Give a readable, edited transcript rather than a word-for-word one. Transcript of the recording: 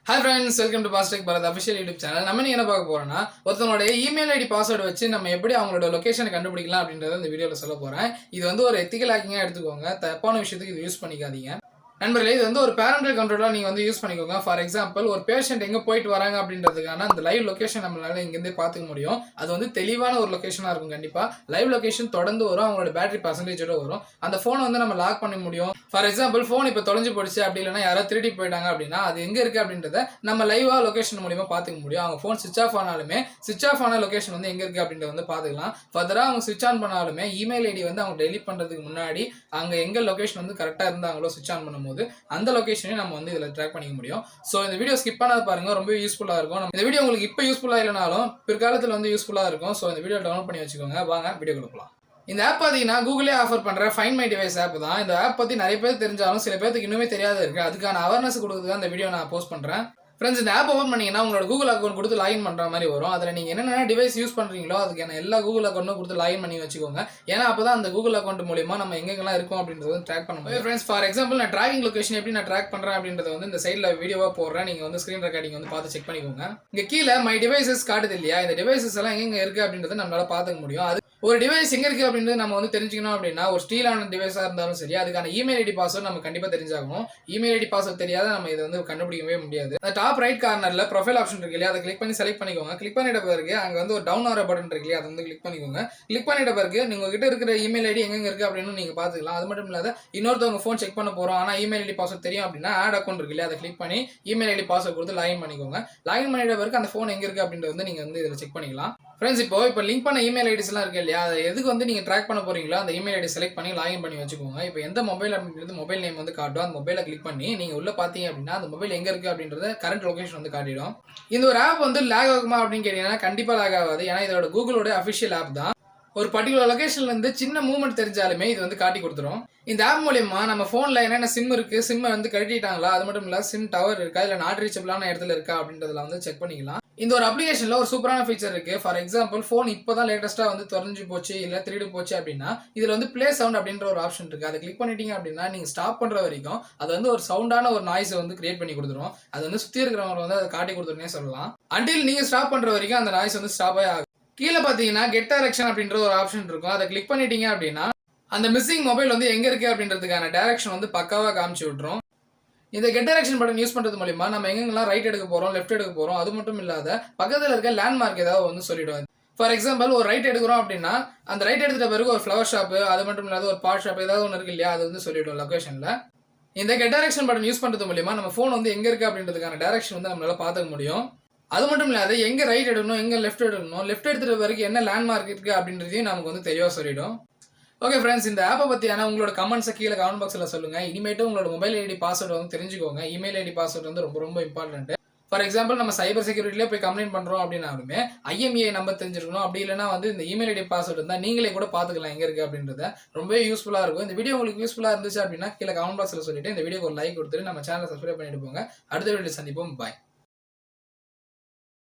Hi friends, welcome to Pastech Bharat official YouTube channel. நம்ம என்ன பார்க்க போறோம்னா ஒருத்தனோட இமெயில் ஐடி பாஸ்வேர்ட் வச்சு நம்ம எப்படி அவங்களோட லொகேஷனை கண்டுபிடிக்கலாம் அப்படின்றத இந்த வீடியோல சொல்ல போறேன். இது வந்து ஒரு எத்திக்கல் ஹேக்கிங்கா எடுத்துக்கோங்க. தப்பான விஷயத்துக்கு இது யூஸ் பண்ணிக்காதீங்க. நண்பர்களே, இது வந்து ஒரு பேரண்டல் கண்ட்ரோலாக நீங்கள் வந்து யூஸ் பண்ணிக்கோங்க. ஃபார் எக்ஸாம்பிள், ஒரு பேஷண்ட் எங்கே போயிட்டு வராங்க அப்படின்றதுக்கான அந்த லைவ் லொக்கேஷன் நம்மளால இங்கேருந்தே பார்த்துக்க முடியும். அது வந்து தெளிவான ஒரு லொக்கேஷனாக இருக்கும். கண்டிப்பாக லைவ் லொக்கேஷன் தொடர்ந்து வரும், அவங்களோட பேட்டரி பர்சன்டேஜோட வரும். அந்த ஃபோனை வந்து நம்ம லாக் பண்ண முடியும். ஃபார் எக்ஸாம்பிள், ஃபோன் இப்போ தொலைஞ்சு போயிடுச்சு அப்படி இல்லைன்னா யாராவது திருடி போயிட்டாங்க அப்படின்னா அது எங்கே இருக்குது அப்படின்றத நம்ம லைவாக லொக்கேஷன் மூலிமா பார்த்துக்க முடியும். அவங்க ஃபோன் சுவிச் ஆஃப் ஆனாலுமே சுவிச் ஆஃப் ஆன லொக்கேஷன் வந்து எங்கே இருக்குது அப்படின்றத வந்து பார்த்துக்கலாம். ஃபர்தராக அவங்க சுவிச் ஆன் பண்ணாலுமே இமெயில் ஐடி வந்து அவங்க டெலிட் பண்ணுறதுக்கு முன்னாடி அங்கே எங்கே லொக்கேஷன் வந்து கரெக்டாக இருந்தாங்களோ சுவிச் ஆன் பண்ணும்போது அந்த நம்ம வந்து இதில் ட்ராக் பண்ணிக்க முடியும். ஸோ இந்த வீடியோ ஸ்கிப் பண்ணாத பாருங்க, ரொம்ப யூஸ்ஃபுல்லாக இருக்கும். இந்த வீடியோ உங்களுக்கு இப்போ யூஸ்ஃபுல்லாக இல்லைனாலும் பிற்காலத்தில் வந்து யூஸ்ஃபுல்லாக இருக்கும். ஸோ இந்த வீடியோ டவுன்லோட் பண்ணி வச்சுக்கோங்க. வாங்க வீடியோ கொடுக்கலாம். இந்த ஆப் பார்த்தீங்கன்னா கூகுளே ஆஃபர் பண்ணுற ஃபைண்ட் மை டிவைஸ் ஆப் தான். இந்த ஆப் பற்றி நிறைய பேர் தெரிஞ்சாலும் சில பேருக்கு இன்னுமே தெரியாத இருக்கு. அதுக்கான அவேர்னஸ் கொடுக்குறது தான் இந்த வீடியோ நான் போஸ்ட் பண்ணுறேன். ஃப்ரெண்ட்ஸ், இந்த ஆப் ஓப்பன் பண்ணீங்கன்னா உங்களோட கூகுள் அக்கௌண்ட் கொடுத்து லாகின் பண்ணுற மாதிரி வரும். அதில் நீங்கள் என்னென்ன டிவைஸ் யூஸ் பண்ணுறீங்களோ அதுக்கான எல்லா கூகுள் அக்கௌண்ட்டும் கொடுத்து லாகின் பண்ணி வச்சுக்கோங்க. ஏன்னா அப்போ தான் அந்த கூகுள் அக்கௌண்ட் மூலியமா நம்ம எங்கெங்கெல்லாம் இருக்கும் அப்படின்றத ட்ராக் பண்ண முடியும். ஃப்ரெண்ட்ஸ், ஃபார் எக்ஸாம்பிள் நான் ட்ராக்கிங் லொகேஷன் எப்படி நான் ட்ராக் பண்ணுறேன் அப்படின்றத வந்து இந்த சைடில் வீடியோவாக போடுறேன். நீங்கள் வந்து ஸ்க்ரீன் ரெக்கார்டிங் வந்து பார்த்து செக் பண்ணிக்கோங்க. இங்கே கீழே மை டிவைசஸ் காட்டுது இல்லையா, இந்த டிவைசஸ் எல்லாம் எங்கே இருக்குது அப்படின்றத நம்மளால பார்த்துக்க முடியும். அது ஒரு டிவைஸ் எங்கே இருக்குது அப்படின்றது நம்ம வந்து தெரிஞ்சுக்கணும் அப்படின்னா ஒரு ஸ்டீலான டிவைஸாக இருந்தாலும் சரி, அதுக்கான இமெயில் ஐடி பாஸ்வேர்ட் நம்ம கண்டிப்பாக தெரிஞ்சாகணும். இமெயில் ஐடி பாஸ்வேர்ட் தெரியாத நம்ம இதை வந்து கண்டுபிடிக்கவே முடியாது. அந்த டாப் ரைட் கார்னரில் ப்ரொஃபைல் ஆப்ஷன் இருக்கு இல்லையா, அதை கிளிக் பண்ணி செலக்ட் பண்ணிக்கோங்க. கிளிக் பண்ணிட்ட பிறகு அங்கே வந்து ஒரு டவுன் ஆர பட்டன் இருக்கு இல்லையா, அதை வந்து கிளிக் பண்ணிக்கோங்க. கிளிக் பண்ணிட்ட பிறகு நீங்கள் கிட்ட இருக்கிற இமெயில் ஐடி எங்கே இருக்குது அப்படின்னு நீங்கள் பார்த்துக்கலாம். அது மட்டும் இல்லாத இன்னொருத்தவங்க ஃபோன் செக் பண்ண போகிறோம் ஆனால் இமெயில் ஐடி பாஸ்வேர்ட் தெரியும் அப்படின்னா ஆட் அக்கௌண்ட் இருக்கு இல்லையா, அதை கிளிக் பண்ணி இமெயில் ஐடி பாஸ்வேர்ட் கொடுத்து லாகின் பண்ணிக்கோங்க. லாகின் பண்ணிட்ட பிறகு அந்த ஃபோன் எங்கே இருக்குது அப்படின்றது வந்து நீங்கள் வந்து இதில் செக் பண்ணிக்கலாம். ஃப்ரெண்ட்ஸ், இப்போ லிங்க் பண்ண இமெயில் ஐடிஸ் எல்லாம் இருக்கு இல்லையா, அதை எதுக்கு வந்து நீங்கள் ட்ராக் பண்ண போறீங்களோ அந்த இமெயில் ஐடி செலக்ட் பண்ணி லாகின் பண்ணி வச்சுக்கோங்க. இப்போ எந்த மொபைல் அப்படின்றது மொபைல் நேம் வந்து காட்டும். அந்த மொபைலை கிளிக் பண்ணி நீங்கள் உள்ள பார்த்தீங்க அப்படின்னா அந்த மொபைல் எங்கே இருக்குது அப்படின்றது கரண்ட் லொகேஷன் வந்து காட்டிடும். இந்த ஒரு ஆப் வந்து லேக் ஆகுமா அப்படின்னு கேட்டீங்கன்னா கண்டிப்பாக லேக் ஆகாது. ஏன்னா இதோட கூகுளோட அஃபிஷியல் ஆப் தான். ஒரு பர்டிகுலர் லொகேஷன்ல இருந்து சின்ன மூவ்மெண்ட் தெரிஞ்சாலுமே இது வந்து காட்டி கொடுத்துரும். இந்த ஆப் மூலியமா நம்ம போன்ல என்னென்ன சிம் இருக்கு, சிம்மை வந்து கட்டிட்டாங்களா, அது மட்டும் இல்ல சிம் டவர் இருக்கா இல்ல நாட் ரீச்சபிளான இடத்துல இருக்கா அப்படின்றதுல வந்து செக் பண்ணிக்கலாம். இந்த ஒரு அப்ளிகேஷன்ல ஒரு சூப்பரான ஃபீச்சர் இருக்கு. ஃபார் எக்ஸாம்பிள், போன் இப்போதான் லேட்டஸ்டா வந்து தொலைஞ்சு போச்சு இல்ல திருடி போச்சு அப்படின்னா இதுல வந்து பிளே சவுண்ட் அப்படின்ற ஒரு ஆப்ஷன் இருக்கு. அதை கிளிக் பண்ணிட்டீங்க அப்படின்னா நீங்க ஸ்டாப் பண்ற வரைக்கும் அது வந்து ஒரு சவுண்டான ஒரு நாய்ஸ் வந்து கிரியேட் பண்ணி கொடுத்துரும். அது வந்து சுத்தி இருக்கிறவங்க வந்து அதை காட்டி கொடுத்துருன்னே சொல்லலாம். அன்டில் நீங்க ஸ்டாப் பண்ற வரைக்கும் அந்த நாய்ஸ் வந்து ஸ்டாப் ஆகும். கீழே பார்த்தீங்கன்னா கெட் டைரக்ஷன் அப்படின்ற ஒரு ஆப்ஷன் இருக்கும். அதை கிளிக் பண்ணிட்டீங்க அப்படின்னா அந்த மிஸ்ஸிங் மொபைல் வந்து எங்கே இருக்குது அப்படின்றதுக்கான டைரக்ஷன் வந்து பக்காவாக காமிச்சு விட்ரும். இந்த கெட் டைரக்ஷன் பட்டன் யூஸ் பண்ணுறது மூலிமா நம்ம எங்கெங்கெல்லாம் ரைட் எடுக்க போகிறோம் லெஃப்ட் எடுக்க போகிறோம் அது மட்டும் இல்லாத பக்கத்தில் இருக்க லேண்ட்மார்க் ஏதாவது வந்து சொல்லிவிடும். ஃபார் எக்ஸாம்பிள், ஒரு ரைட் எடுக்கிறோம் அப்படின்னா அந்த ரைட் எடுத்துட்ட பிறகு ஒரு ஃப்ளவர் ஷாப்பு அது மட்டும் இல்லாத ஒரு பாட் ஷாப் ஏதாவது ஒன்று இருக்கு இல்லையா, அது வந்து சொல்லிவிடும் லொகேஷனில். இந்த கெட் டைரக்ஷன் பட்டன் யூஸ் பண்ணுறது மூலிமா நம்ம ஃபோன் வந்து எங்கே இருக்குது அப்படின்றதுக்கான டைரக்ஷன் வந்து நம்மளால பார்த்துக்க முடியும். அது மட்டும் இல்லாத எங்கே ரைட் எடுக்கணும் எங்கே லெஃப்ட் எடுக்கணும், லெஃப்ட் எடுத்துகிற வரைக்கும் என்ன லேண்ட்மார்க் இருக்குது அப்படின்றதையும் நமக்கு வந்து தெளிவாக சொல்லிடும். ஓகே ஃப்ரெண்ட்ஸ், இந்த ஆப்பை பற்றியான உங்களோட கமெண்ட்ஸை கீழே கமெண்ட் பாக்ஸில் சொல்லுங்கள். இனிமேட்டு உங்களோட மொபைல் ஐடி பாஸ்வேர்டு வந்து தெரிஞ்சுக்கோங்க. இமெயில் ஐடி பாஸ்வேர்டு வந்து ரொம்ப ரொம்ப இம்பார்ட்டன்ட். ஃபார் எக்ஸாம்பிள், நம்ம சைபர் செக்யூரிட்டிலே போய் கம்ப்ளைண்ட் பண்ணுறோம் அப்படின்னாலுமே IMEI நம்பர் தெரிஞ்சிருக்கணும். அப்படி இல்லைனா வந்து இந்த இமெயில் ஐடி பாஸ்வேர்டு இருந்தால் நீங்களே கூட பார்த்துக்கலாம் எங்கே இருக்குது அப்படின்றத. ரொம்பவே யூஸ்ஃபுல்லாக இருக்கும். இந்த வீடியோ உங்களுக்கு யூஸ்ஃபுல்லாக இருந்துச்சு அப்படின்னா கீழே கமெண்ட் பாக்ஸில் சொல்லிட்டு இந்த வீடியோக்கு ஒரு லைக் கொடுத்துட்டு நம்ம சேனலை சப்ஸ்கிரைப் பண்ணிட்டு போங்க. அடுத்த வீடியோ சந்திப்போம். பாய்.